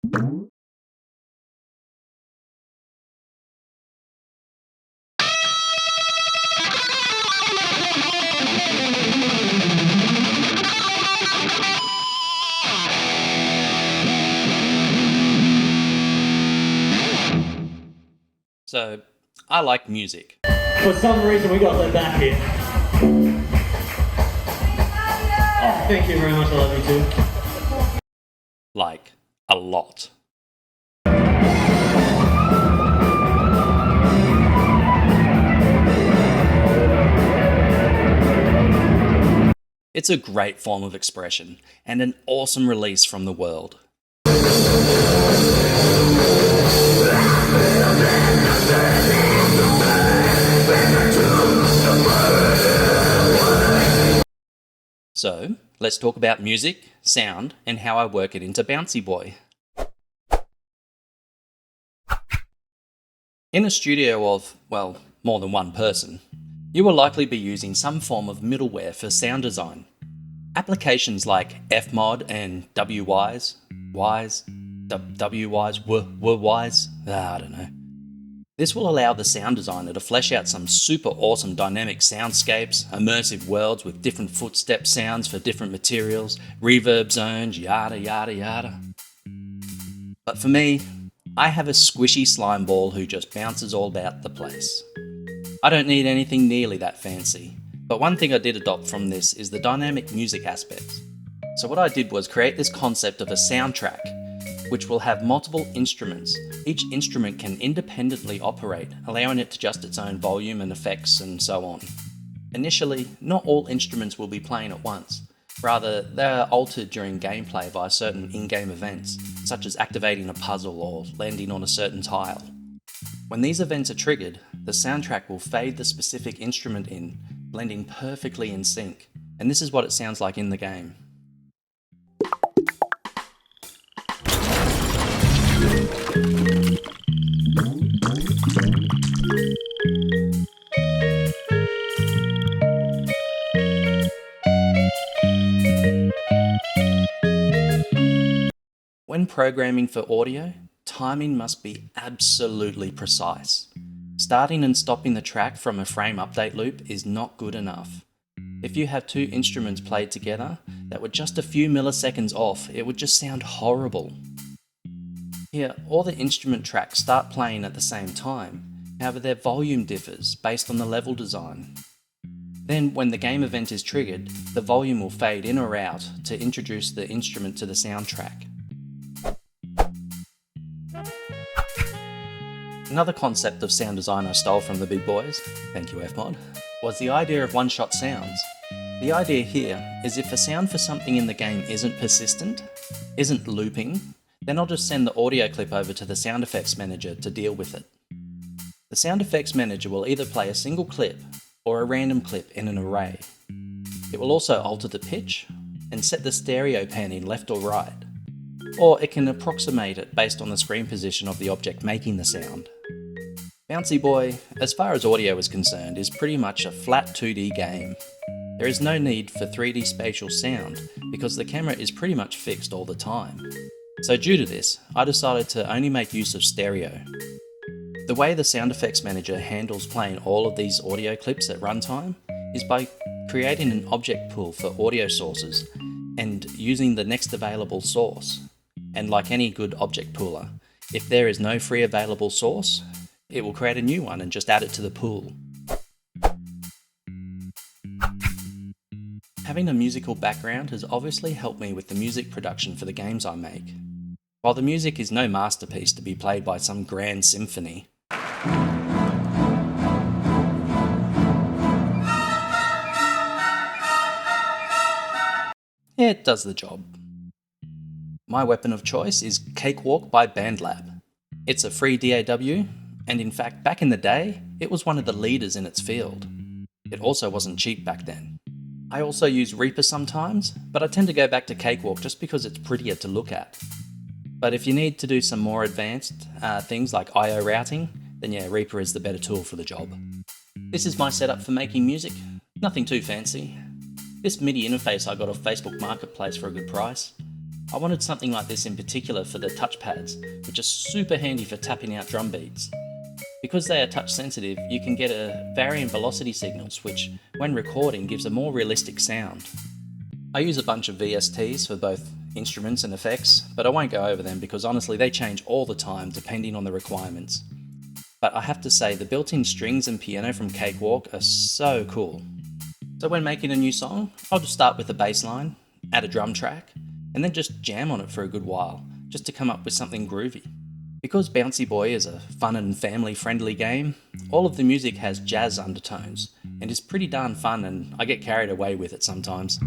So, I like music. For some reason we got let back here. Oh, thank you very much, I love you too. Like, a lot. It's a great form of expression, and an awesome release from the world. So, let's talk about music, sound, and how I work it into BouncyBoi. In a studio of, well, more than one person, you will likely be using some form of middleware for sound design. Applications like Fmod and Wwise, Wwise, I don't know. This will allow the sound designer to flesh out some super awesome dynamic soundscapes, immersive worlds with different footstep sounds for different materials, reverb zones, yada yada yada. But for me, I have a squishy slime ball who just bounces all about the place. I don't need anything nearly that fancy, but one thing I did adopt from this is the dynamic music aspects. So what I did was create this concept of a soundtrack, which will have multiple instruments. Each instrument can independently operate, allowing it to adjust its own volume and effects and so on. Initially, not all instruments will be playing at once. Rather, they are altered during gameplay by certain in-game events, such as activating a puzzle or landing on a certain tile. When these events are triggered, the soundtrack will fade the specific instrument in, blending perfectly in sync, and this is what it sounds like in the game. When programming for audio, timing must be absolutely precise. Starting and stopping the track from a frame update loop is not good enough. If you have two instruments played together that were just a few milliseconds off, it would just sound horrible. Here, all the instrument tracks start playing at the same time, however their volume differs based on the level design. Then, when the game event is triggered, the volume will fade in or out to introduce the instrument to the soundtrack. Another concept of sound design I stole from the big boys, thank you Fmod, was the idea of one-shot sounds. The idea here is if a sound for something in the game isn't persistent, isn't looping, then I'll just send the audio clip over to the sound effects manager to deal with it. The sound effects manager will either play a single clip or a random clip in an array. It will also alter the pitch and set the stereo panning left or right, or it can approximate it based on the screen position of the object making the sound. BouncyBoi, as far as audio is concerned, is pretty much a flat 2D game. There is no need for 3D spatial sound because the camera is pretty much fixed all the time. So due to this, I decided to only make use of stereo. The way the sound effects manager handles playing all of these audio clips at runtime is by creating an object pool for audio sources and using the next available source. And like any good object pooler, if there is no free available source, it will create a new one and just add it to the pool. Having a musical background has obviously helped me with the music production for the games I make. While the music is no masterpiece to be played by some grand symphony, it does the job. My weapon of choice is Cakewalk by BandLab. It's a free DAW, and in fact back in the day, it was one of the leaders in its field. It also wasn't cheap back then. I also use Reaper sometimes, but I tend to go back to Cakewalk just because it's prettier to look at. But if you need to do some more advanced things like I/O routing, then yeah, Reaper is the better tool for the job. This is my setup for making music, nothing too fancy. This MIDI interface I got off Facebook Marketplace for a good price. I wanted something like this in particular for the touchpads, which are super handy for tapping out drum beats. Because they are touch sensitive, you can get a varying velocity signals, which, when recording, gives a more realistic sound. I use a bunch of VSTs for both instruments and effects, but I won't go over them because honestly they change all the time depending on the requirements. But I have to say the built-in strings and piano from Cakewalk are so cool. So when making a new song, I'll just start with a bass line, add a drum track, and then just jam on it for a good while, just to come up with something groovy. Because BouncyBoi is a fun and family-friendly game, all of the music has jazz undertones, and is pretty darn fun, and I get carried away with it sometimes.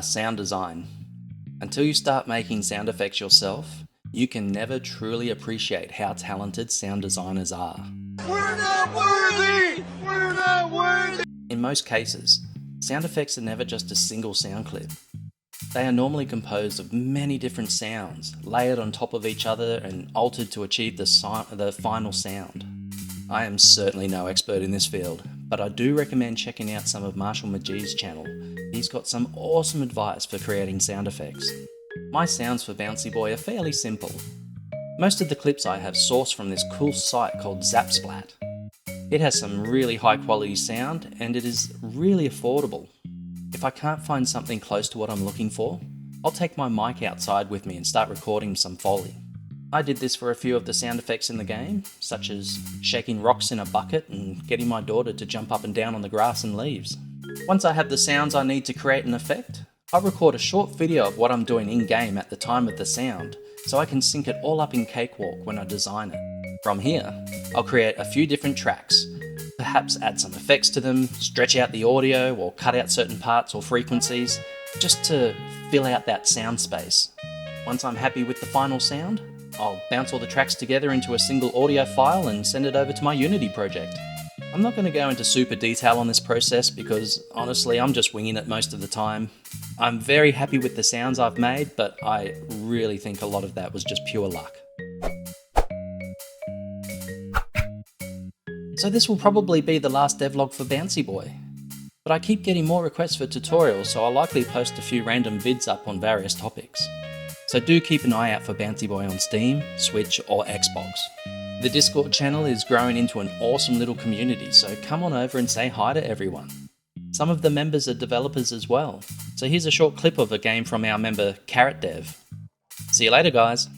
Sound design. Until you start making sound effects yourself, you can never truly appreciate how talented sound designers are. We're not worthy! We're not worthy! In most cases, sound effects are never just a single sound clip. They are normally composed of many different sounds, layered on top of each other and altered to achieve the final sound. I am certainly no expert in this field, but I do recommend checking out some of Marshall McGee's channel. He's got some awesome advice for creating sound effects. My sounds for BouncyBoi are fairly simple. Most of the clips I have sourced from this cool site called ZapSplat. It has some really high quality sound and it is really affordable. If I can't find something close to what I'm looking for, I'll take my mic outside with me and start recording some Foley. I did this for a few of the sound effects in the game, such as shaking rocks in a bucket and getting my daughter to jump up and down on the grass and leaves. Once I have the sounds I need to create an effect, I'll record a short video of what I'm doing in-game at the time of the sound, so I can sync it all up in Cakewalk when I design it. From here, I'll create a few different tracks, perhaps add some effects to them, stretch out the audio or cut out certain parts or frequencies, just to fill out that sound space. Once I'm happy with the final sound, I'll bounce all the tracks together into a single audio file and send it over to my Unity project. I'm not going to go into super detail on this process because honestly I'm just winging it most of the time. I'm very happy with the sounds I've made, but I really think a lot of that was just pure luck. So this will probably be the last devlog for BouncyBoi. But I keep getting more requests for tutorials, so I'll likely post a few random vids up on various topics. So do keep an eye out for BouncyBoi on Steam, Switch or Xbox. The Discord channel is growing into an awesome little community, so come on over and say hi to everyone. Some of the members are developers as well, so here's a short clip of a game from our member Carrot Dev. See you later guys!